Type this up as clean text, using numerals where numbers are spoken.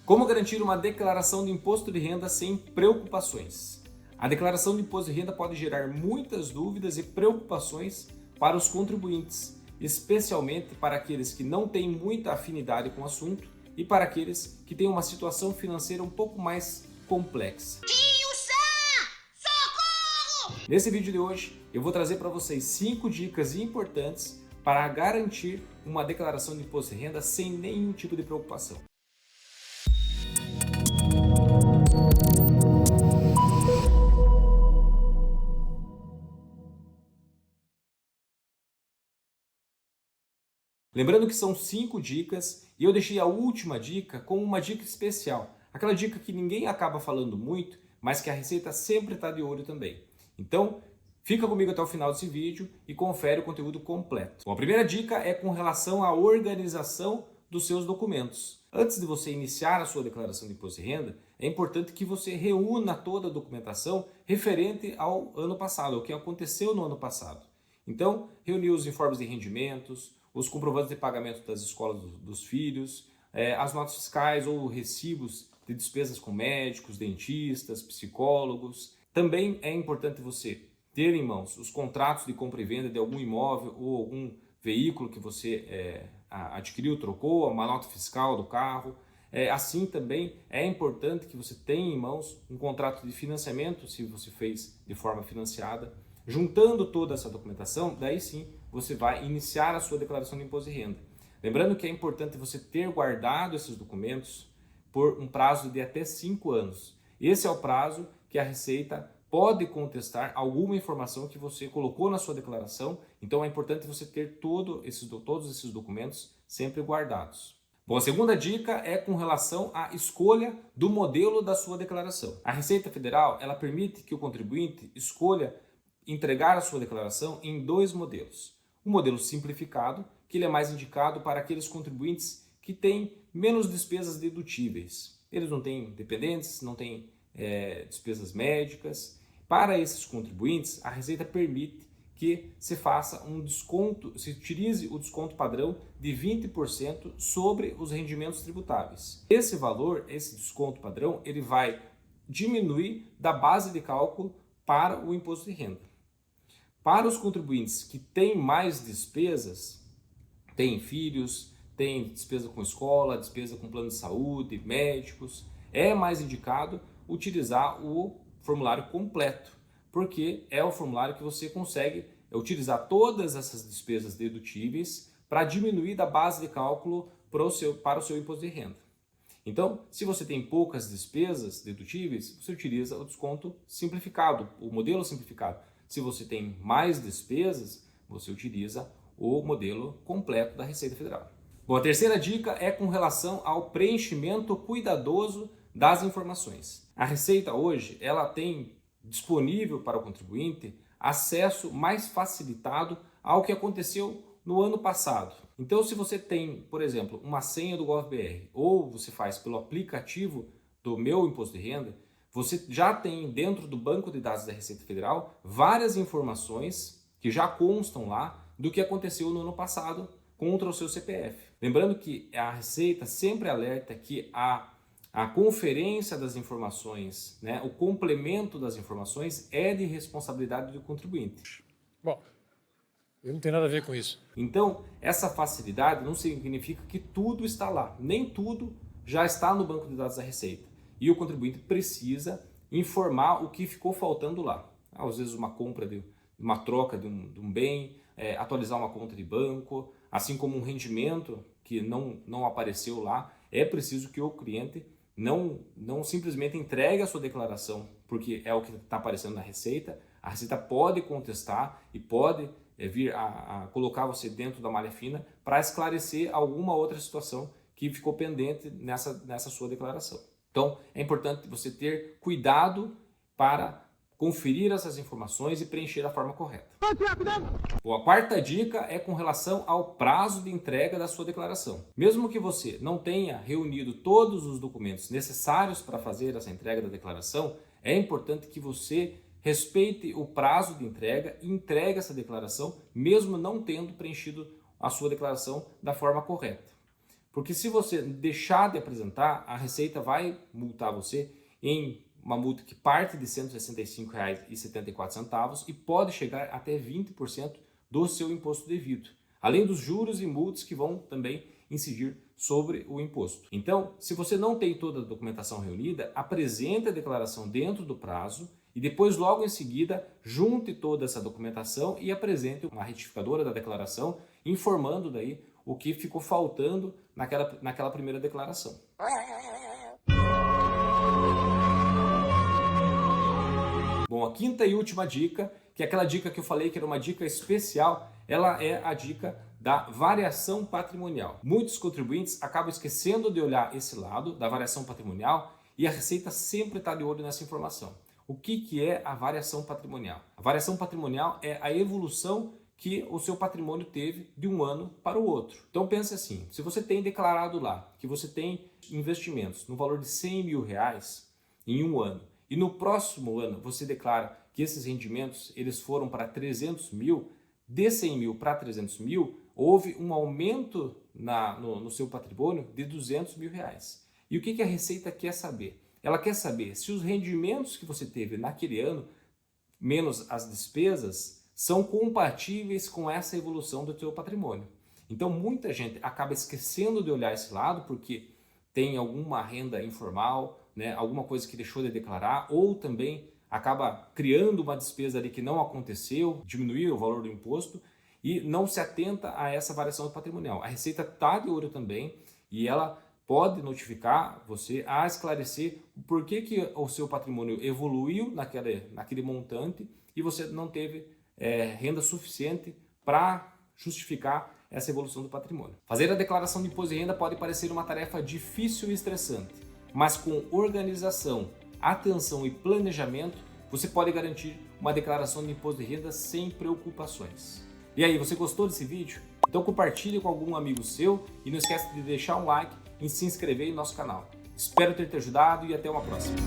Como garantir uma declaração de imposto de renda sem preocupações? A declaração de imposto de renda pode gerar muitas dúvidas e preocupações para os contribuintes, especialmente para aqueles que não têm muita afinidade com o assunto e para aqueles que têm uma situação financeira um pouco mais complexa. Nesse vídeo de hoje, eu vou trazer para vocês 5 dicas importantes para garantir uma declaração de imposto de renda sem nenhum tipo de preocupação. Lembrando que são 5 dicas e eu deixei a última dica como uma dica especial. Aquela dica que ninguém acaba falando muito, mas que a Receita sempre está de olho também. Então, fica comigo até o final desse vídeo e confere o conteúdo completo. Bom, a primeira dica é com relação à organização dos seus documentos. Antes de você iniciar a sua declaração de imposto de renda, é importante que você reúna toda a documentação referente ao ano passado, ao que aconteceu no ano passado. Então, reunir os informes de rendimentos, os comprovantes de pagamento das escolas dos filhos, as notas fiscais ou recibos de despesas com médicos, dentistas, psicólogos. Também é importante você ter em mãos os contratos de compra e venda de algum imóvel ou algum veículo que você adquiriu, trocou, uma nota fiscal do carro. Assim também é importante que você tenha em mãos um contrato de financiamento, se você fez de forma financiada. Juntando toda essa documentação, daí sim você vai iniciar a sua declaração de imposto de renda. Lembrando que é importante você ter guardado esses documentos por um prazo de até 5 anos. Esse é o prazo que a Receita pode contestar alguma informação que você colocou na sua declaração, então é importante você ter todos esses documentos sempre guardados. Bom, a segunda dica é com relação à escolha do modelo da sua declaração. A Receita Federal, ela permite que o contribuinte escolha entregar a sua declaração em 2 modelos. O modelo simplificado, que ele é mais indicado para aqueles contribuintes que têm menos despesas dedutíveis. Eles não têm dependentes, não têm despesas médicas. Para esses contribuintes, a Receita permite que se faça um desconto, se utilize o desconto padrão de 20% sobre os rendimentos tributáveis. Esse valor, esse desconto padrão, ele vai diminuir da base de cálculo para o imposto de renda. Para os contribuintes que têm mais despesas, têm filhos, têm despesa com escola, despesa com plano de saúde, médicos, é mais indicado utilizar o formulário completo, porque é o formulário que você consegue utilizar todas essas despesas dedutíveis para diminuir da base de cálculo para o seu imposto de renda. Então, se você tem poucas despesas dedutíveis, você utiliza o desconto simplificado, o modelo simplificado. Se você tem mais despesas, você utiliza o modelo completo da Receita Federal. Bom, a terceira dica é com relação ao preenchimento cuidadoso das informações. A Receita hoje, ela tem disponível para o contribuinte acesso mais facilitado ao que aconteceu no ano passado. Então, se você tem, por exemplo, uma senha do GovBR ou você faz pelo aplicativo do Meu Imposto de Renda, você já tem dentro do banco de dados da Receita Federal várias informações que já constam lá do que aconteceu no ano passado contra o seu CPF. Lembrando que a Receita sempre alerta que a conferência das informações, né, o complemento das informações é de responsabilidade do contribuinte. Bom, eu não tenho nada a ver com isso. Então, essa facilidade não significa que tudo está lá. Nem tudo já está no banco de dados da Receita. E o contribuinte precisa informar o que ficou faltando lá. Às vezes uma compra, uma troca de um bem, atualizar uma conta de banco, assim como um rendimento que não apareceu lá. É preciso que o cliente não simplesmente entregue a sua declaração, porque é o que está aparecendo na Receita. A Receita pode contestar e pode vir a colocar você dentro da malha fina para esclarecer alguma outra situação que ficou pendente nessa sua declaração. Então, é importante você ter cuidado para conferir essas informações e preencher da forma correta. Bom, a quarta dica é com relação ao prazo de entrega da sua declaração. Mesmo que você não tenha reunido todos os documentos necessários para fazer essa entrega da declaração, é importante que você respeite o prazo de entrega e entregue essa declaração, mesmo não tendo preenchido a sua declaração da forma correta. Porque se você deixar de apresentar, a Receita vai multar você em uma multa que parte de R$ 165,74 e pode chegar até 20% do seu imposto devido, além dos juros e multas que vão também incidir sobre o imposto. Então, se você não tem toda a documentação reunida, apresente a declaração dentro do prazo e depois, logo em seguida, junte toda essa documentação e apresente uma retificadora da declaração, informando daí o que ficou faltando naquela primeira declaração. Bom, a quinta e última dica, que é aquela dica que eu falei que era uma dica especial, ela é a dica da variação patrimonial. Muitos contribuintes acabam esquecendo de olhar esse lado da variação patrimonial e a Receita sempre está de olho nessa informação. O que é a variação patrimonial? A variação patrimonial é a evolução que o seu patrimônio teve de um ano para o outro. Então pense assim, se você tem declarado lá que você tem investimentos no valor de R$100 mil em um ano e no próximo ano você declara que esses rendimentos eles foram para 300 mil, de 100 mil para 300 mil, houve um aumento no seu patrimônio de R$200 mil. E o que a Receita quer saber? Ela quer saber se os rendimentos que você teve naquele ano, menos as despesas, são compatíveis com essa evolução do seu patrimônio. Então muita gente acaba esquecendo de olhar esse lado porque tem alguma renda informal, né, alguma coisa que deixou de declarar, ou também acaba criando uma despesa ali que não aconteceu, diminuiu o valor do imposto e não se atenta a essa variação patrimonial. A Receita está de olho também e ela pode notificar você a esclarecer o porquê que o seu patrimônio evoluiu naquele montante e você não teve renda suficiente para justificar essa evolução do patrimônio. Fazer a declaração de imposto de renda pode parecer uma tarefa difícil e estressante, mas com organização, atenção e planejamento, você pode garantir uma declaração de imposto de renda sem preocupações. E aí, você gostou desse vídeo? Então compartilhe com algum amigo seu e não esquece de deixar um like e se inscrever em nosso canal. Espero ter te ajudado e até uma próxima.